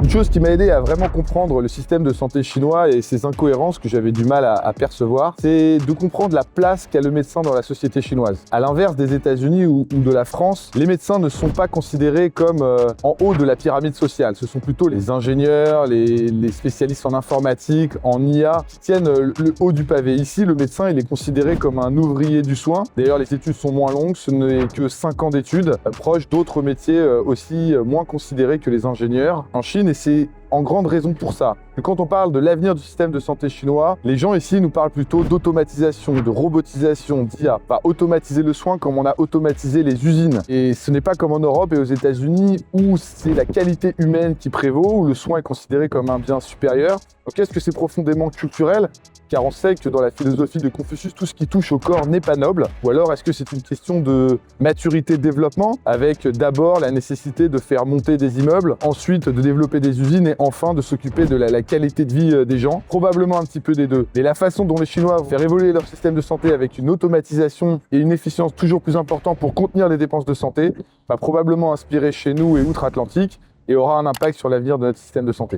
Une chose qui m'a aidé à vraiment comprendre le système de santé chinois et ses incohérences que j'avais du mal à percevoir, c'est de comprendre la place qu'a le médecin dans la société chinoise. À l'inverse des États-Unis ou de la France, les médecins ne sont pas considérés comme en haut de la pyramide sociale. Ce sont plutôt les ingénieurs, les spécialistes en informatique, en IA, qui tiennent le haut du pavé. Ici, le médecin, il est considéré comme un ouvrier du soin. D'ailleurs, les études sont moins longues, ce n'est que 5 ans d'études, proche d'autres métiers aussi moins considérés que les ingénieurs en Chine, et c'est en grande raison pour ça. Que quand on parle de l'avenir du système de santé chinois, les gens ici nous parlent plutôt d'automatisation, de robotisation, d'IA. Pas automatiser le soin comme on a automatisé les usines. Et ce n'est pas comme en Europe et aux États-Unis où c'est la qualité humaine qui prévaut, où le soin est considéré comme un bien supérieur. Donc est-ce que c'est profondément culturel ? Car on sait que dans la philosophie de Confucius, tout ce qui touche au corps n'est pas noble. Ou alors est-ce que c'est une question de maturité de développement, avec d'abord la nécessité de faire monter des immeubles, ensuite de développer des usines et enfin de s'occuper de la qualité de vie des gens? Probablement un petit peu des deux. Et la façon dont les Chinois vont faire évoluer leur système de santé avec une automatisation et une efficience toujours plus importante pour contenir les dépenses de santé va probablement inspirer chez nous et outre-Atlantique et aura un impact sur l'avenir de notre système de santé.